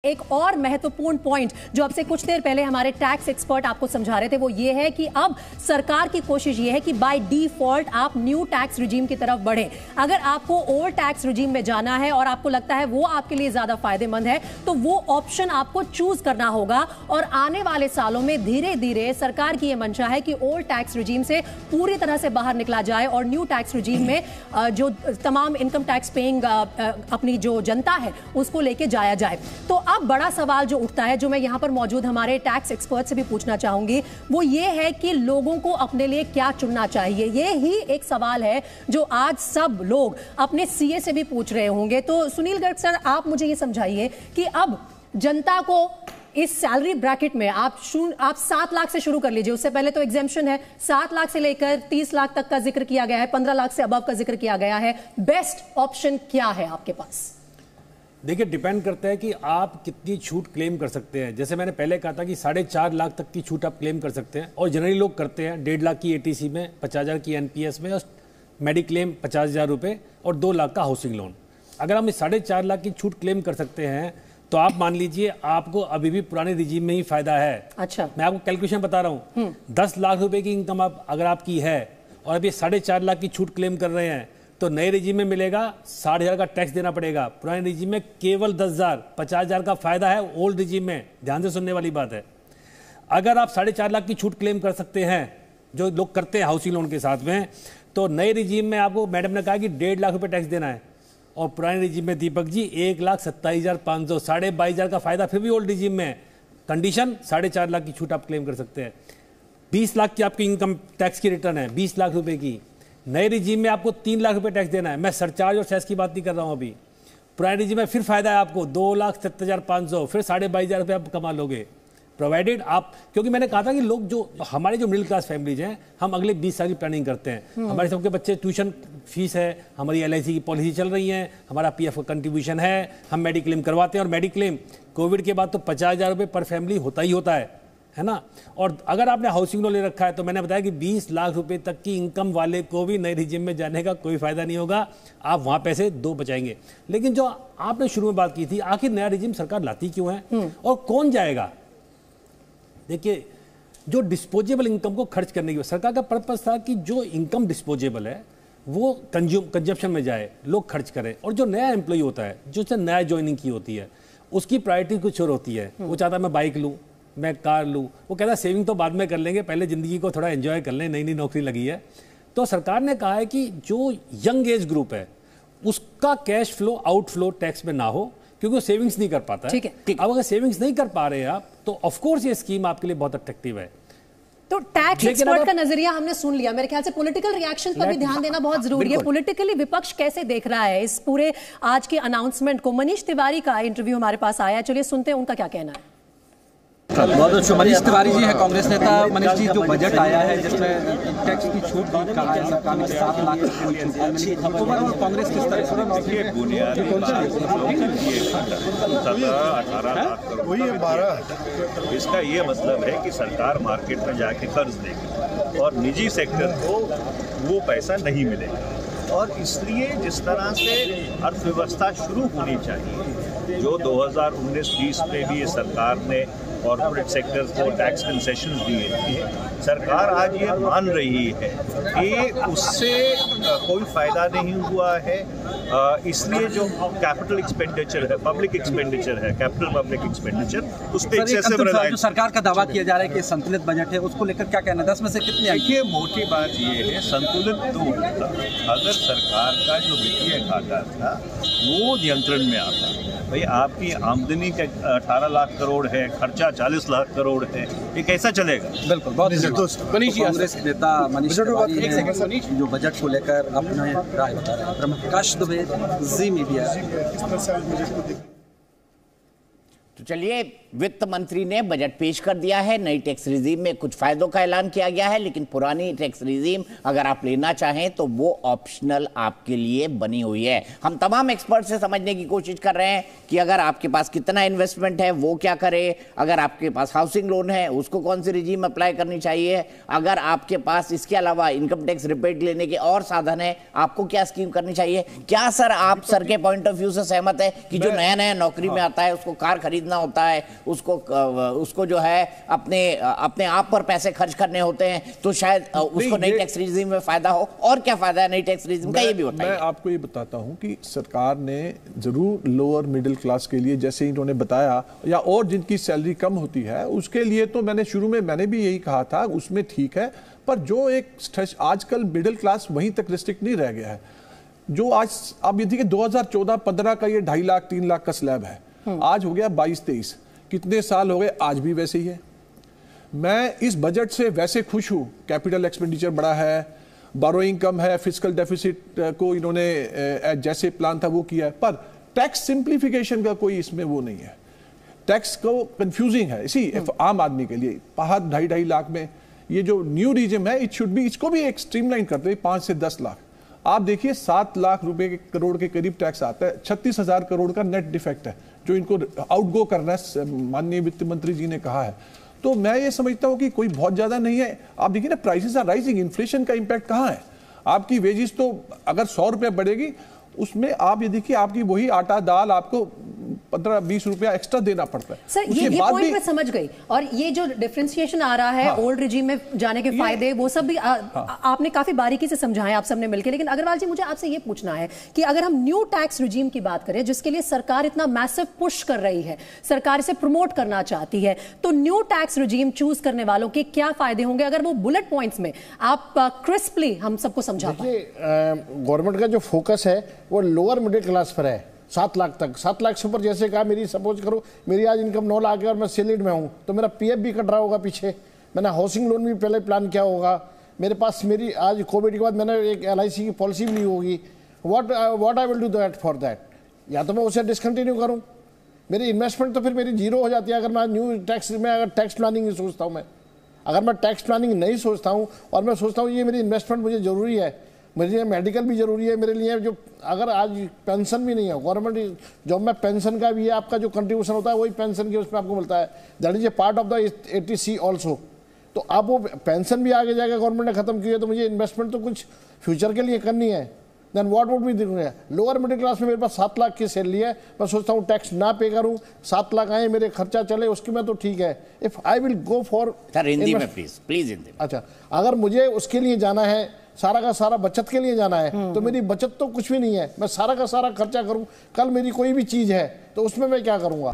एक और महत्वपूर्ण पॉइंट जो अब से कुछ देर पहले हमारे टैक्स एक्सपर्ट आपको समझा रहे थे वो ये है कि अब सरकार की कोशिश ये है कि बाय डिफॉल्ट आप न्यू टैक्स रिजीम की तरफ बढ़े। अगर आपको ओल्ड टैक्स रिजीम में जाना है और आपको लगता है वो आपके लिए ज्यादा फायदेमंद है तो वो ऑप्शन आपको चूज करना होगा। और आने वाले सालों में धीरे धीरे सरकार की यह मंशा है कि ओल्ड टैक्स रिजीम से पूरी तरह से बाहर निकला जाए और न्यू टैक्स रिजीम में जो तमाम इनकम टैक्स पेइंग अपनी जो जनता है उसको लेके जाया जाए। तो अब बड़ा सवाल जो उठता है, जो मैं यहां पर मौजूद हमारे टैक्स एक्सपर्ट से भी पूछना चाहूंगी, वो ये है कि लोगों को अपने लिए क्या चुनना चाहिए। ये ही एक सवाल है जो आज सब लोग अपने सीए से भी पूछ रहे होंगे। तो सुनील गर्ग सर, आप मुझे ये समझाइए कि अब जनता को इस सैलरी ब्रैकेट में आप 7 लाख से शुरू कर लीजिए। उससे पहले तो एग्जेम्पशन है, 7 लाख से लेकर 30 लाख तक का जिक्र किया गया है, 15 लाख से अबव का जिक्र किया गया है। बेस्ट ऑप्शन क्या है आपके पास? देखिए, डिपेंड करता है कि आप कितनी छूट क्लेम कर सकते हैं। जैसे मैंने पहले कहा था कि 4.5 लाख तक की छूट आप क्लेम कर सकते हैं और जनरली लोग करते हैं 1.5 लाख की एटीसी में, 50,000 की एनपीएस में और मेडिक्लेम 50,000 रुपये और 2 लाख का हाउसिंग लोन। अगर हम 4.5 लाख की छूट क्लेम कर सकते हैं तो आप मान लीजिए आपको अभी भी पुराने रिजीम में ही फायदा है। अच्छा, मैं आपको कैलकुलेशन बता रहा हूँ। 10 लाख रुपए की इनकम अगर आपकी है और अभी 4.5 लाख की छूट क्लेम कर रहे हैं तो नए रिजीम में मिलेगा 60,000 का टैक्स देना पड़ेगा। पुराने रिजीम में केवल 10,000, 50,000 का फायदा है ओल्ड रिजीम में। ध्यान से सुनने वाली बात है। अगर आप 4.5 लाख की छूट क्लेम कर सकते हैं, जो लोग करते हैं हाउसिंग लोन के साथ में, तो नए रिजीम में आपको मैडम ने कहा कि 1.5 लाख रुपए टैक्स देना है और पुराने रिजीम में दीपक जी 1,27,500, 22,500 का फायदा फिर भी ओल्ड रिजीम में। कंडीशन 4.5 लाख की छूट आप क्लेम कर सकते हैं। 20 लाख की आपकी इनकम टैक्स की रिटर्न है, 20 लाख रुपए की। नए रिजीम में आपको 3 लाख रुपए टैक्स देना है। मैं सरचार्ज और सेस की बात नहीं कर रहा हूं अभी। पुराने रिजीम में फिर फायदा है आपको 2,07,500, फिर 22,500 रुपये आप कमा लोगे, प्रोवाइडेड आप, क्योंकि मैंने कहा था कि लोग जो हमारे जो मिडिल क्लास फैमिलीज हैं, हम अगले 20 साल की प्लानिंग करते हैं। हमारे सबके बच्चे ट्यूशन फीस है, हमारी LIC की पॉलिसी चल रही है, हमारा PF का कंट्रीब्यूशन है, हम मेडिक्लेम करवाते हैं और मेडिक्लेम कोविड के बाद तो 50,000 रुपये पर फैमिली होता ही होता है ना। और अगर आपने हाउसिंग लोन ले रखा है तो मैंने बताया कि 20 लाख रुपए तक की इनकम वाले को भी नए रिजीम में जाने का कोई फायदा नहीं होगा। आप वहां पैसे 2 बचाएंगे। लेकिन जो आपने शुरू में बात की थी, आखिर नया रिजीम सरकार लाती क्यों है और कौन जाएगा? देखिए, जो डिस्पोजेबल इनकम को खर्च करने की सरकार का पर्पस था कि जो इनकम डिस्पोजेबल है वो कंजम्पशन में जाए, लोग खर्च करें। और जो नया एम्प्लॉय होता है, जो नया ज्वाइनिंग की होती है, उसकी प्रायोरिटी कुछ और होती है। वो चाहता है मैं बाइक लूँ, मैं कार लूँ। वो कहता है सेविंग तो बाद में कर लेंगे, पहले ज़िंदगी को थोड़ा एंजॉय कर लें, नई नई नौकरी लगी है। तो सरकार ने कहा है कि जो यंग एज ग्रुप है उसका कैश फ्लो आउटफ्लो टैक्स में ना हो, क्योंकि वो सेविंग्स नहीं कर पाता है। ठीक है। अब अगर सेविंग्स नहीं कर पा रहे हैं आप तो ऑफकोर्स ये स्कीम आपके लिए बहुत अट्रैक्टिव है। तो टैक्स एक्सपर्ट का नजरिया हमने सुन लिया। मेरे ख्याल से पॉलिटिकल रिएक्शन पर भी ध्यान देना बहुत जरूरी है। पॉलिटिकली विपक्ष कैसे देख रहा है इस पूरे आज के अनाउंसमेंट को? मनीष तिवारी का इंटरव्यू हमारे पास आया, चलिए सुनते हैं उनका क्या कहना है। बहुत अच्छा। मनीष तिवारी जी है कांग्रेस नेता। मनीष जी, जो बजट आया है जिसमें टैक्स की छूट भी कहा है सरकार ने 7 लाख ओवरऑल कांग्रेस किस तरह से? बुनियादी 17-18 लाख करोड़, इसका ये मतलब है कि सरकार मार्केट में जाके कर्ज देगी और निजी सेक्टर को वो पैसा नहीं मिलेगा। और इसलिए जिस तरह से अर्थव्यवस्था शुरू होनी चाहिए, जो 2019-20 में भी ये सरकार ने कॉर्पोरेट सेक्टर को टैक्स कंसेशन दिए थे, सरकार आज ये मान रही है कि उससे कोई फायदा नहीं हुआ है। इसलिए जो कैपिटल एक्सपेंडिचर है, पब्लिक एक्सपेंडिचर है, कैपिटल पब्लिक एक्सपेंडिचर, उस पर एक्सेसिव रिलायंस। जो सरकार का दावा किया जा रहा है कि संतुलित बजट है, उसको लेकर क्या कहना है? 10 में से कितने? देखिए, मोटी बात ये है, संतुलित तो होता अगर सरकार का जो वित्तीय घाटा था वो नियंत्रण में आता। भाई, आपकी आमदनी का 18 लाख करोड़ है, खर्चा 40 लाख करोड़ है, ये कैसा चलेगा? बिल्कुल। बहुत कांग्रेस नेता मनीष तिवारी हैं जो बजट को लेकर अपना राय बता रहे हैं। प्रकाश दुबे, जी मीडिया। तो चलिए, वित्त मंत्री ने बजट पेश कर दिया है। नई टैक्स रिजीम में कुछ फायदों का ऐलान किया गया है, लेकिन पुरानी टैक्स रिजीम अगर आप लेना चाहें तो वो ऑप्शनल आपके लिए बनी हुई है। हम तमाम एक्सपर्ट से समझने की कोशिश कर रहे हैं कि अगर आपके पास कितना इन्वेस्टमेंट है वो क्या करे, अगर आपके पास हाउसिंग लोन है उसको कौन सी रिजीम अप्लाई करनी चाहिए, अगर आपके पास इसके अलावा इनकम टैक्स रिबेट लेने के और साधन है आपको क्या स्कीम करनी चाहिए। क्या सर, आप सर के पॉइंट ऑफ व्यू से सहमत है कि जो नया नया नौकरी में आता है उसको कार खरीद खरीदना होता है, उसको जो है अपने आप पर पैसे खर्च करने होते हैं, तो शायद उसको नई टैक्स रिजीम में फायदा हो। और क्या फायदा है नई टैक्स रिजीम का, ये भी बताइए। मैं आपको ये बताता हूं कि सरकार ने जरूर लोअर मिडिल क्लास के लिए, जैसे इन्होंने बताया, या और जिनकी सैलरी कम होती है उसके लिए, तो मैंने शुरू में मैंने भी यही कहा था, उसमें ठीक है। पर जो एक आजकल मिडिल क्लास वहीं तक रिस्ट्रिक्ट नहीं रह गया है। जो आज आप ये देखिए 2014-15 का ये 2.5 लाख 3 लाख का स्लैब है, आज हो गया 22-23, कितने साल हो गए, आज भी वैसे ही है। मैं इस बजट से वैसे खुश हूं, कैपिटल एक्सपेंडिचर बड़ा है, बोरोइंग कम है, फिस्कल डेफिसिट को इन्होंने जैसे प्लान था वो किया है, पर टैक्स सिंप्लीफिकेशन का कोई इसमें वो नहीं है। टैक्स को कंफ्यूजिंग है इसी आम आदमी के लिए। 2.5 लाख में ये जो न्यू रिजिम है, इट शुड बी, इसको भी एक स्ट्रीमलाइन करते हैं 5 से 10 लाख। आप देखिए 7 लाख रुपए करोड़ के करीब टैक्स आता है, 36,000 करोड़ का नेट डिफेक्ट है जो इनको आउटगो करना है, माननीय वित्त मंत्री जी ने कहा है। तो मैं ये समझता हूं कि कोई बहुत ज्यादा नहीं है। आप देखिए ना, प्राइसेस आर राइजिंग, इन्फ्लेशन का इंपैक्ट कहां है? आपकी वेजेस तो अगर 100 रुपया बढ़ेगी, उसमें आप ये देखिए आपकी वही आटा दाल आपको 15-20 रुपया एक्स्ट्रा देना पड़ता है। सर ये पॉइंट मैं समझ गई, और ये जो डिफरेंशिएशन आ रहा है ओल्ड रिजीम में जाने के फायदे, वो सब भी आपने काफी बारीकी से समझाया आप सबने मिलकर। लेकिन अग्रवाल जी, मुझे आपसे ये पूछना है कि अगर हम न्यू टैक्स रिजीम की बात करें, जिसके लिए सरकार इतना मैसिव पुश कर रही है, सरकार इसे प्रमोट करना चाहती है, तो न्यू टैक्स रिजीम चूज करने वालों के क्या फायदे होंगे? अगर वो बुलेट पॉइंट्स में आप क्रिस्पली हम सबको समझा पाए। गवर्नमेंट का जो फोकस है वो लोअर मिडिल क्लास पर है, 7 लाख तक। 7 लाख से ऊपर, जैसे कहा, मेरी सपोज करो मेरी आज इनकम 9 लाख है और मैं सैलरीड में हूँ, तो मेरा पीएफ भी कट रहा होगा पीछे, मैंने हाउसिंग लोन भी पहले प्लान किया होगा, मेरे पास मेरी आज कोविड के बाद मैंने एक LIC की पॉलिसी भी ली होगी। What I will do that for that? या तो मैं उसे डिसकंटिन्यू करूँ, मेरी इन्वेस्टमेंट तो फिर मेरी जीरो हो जाती है अगर मैं न्यू टैक्स में, अगर टैक्स प्लानिंग नहीं सोचता हूँ मैं। अगर मैं टैक्स प्लानिंग नहीं सोचता हूँ और मैं सोचता हूँ ये मेरी इन्वेस्टमेंट मुझे ज़रूरी है, मुझे मेडिकल भी जरूरी है मेरे लिए, जो अगर आज पेंशन भी नहीं है, गवर्नमेंट जॉब में पेंशन का भी है, आपका जो कंट्रीब्यूशन होता है वही पेंशन के उसमें आपको मिलता है, that is a part of the 80C also. तो आप वो पेंशन भी आगे जाकर गवर्नमेंट ने खत्म की है, तो मुझे इन्वेस्टमेंट तो कुछ फ्यूचर के लिए करनी है। Then what would be the lower middle class में मेरे पास 7 लाख की सैलरी है, मैं सोचता हूँ टैक्स ना पे करूँ, 7 लाख आए मेरे खर्चा चले उसकी में, तो ठीक है। If I will go for Hindi में प्लीज हिंदी। अच्छा, अगर मुझे उसके लिए जाना है, सारा का सारा बचत के लिए जाना है, तो मेरी बचत तो कुछ भी नहीं है, मैं सारा का सारा खर्चा करूं, कल मेरी कोई भी चीज है तो उसमें मैं क्या करूंगा?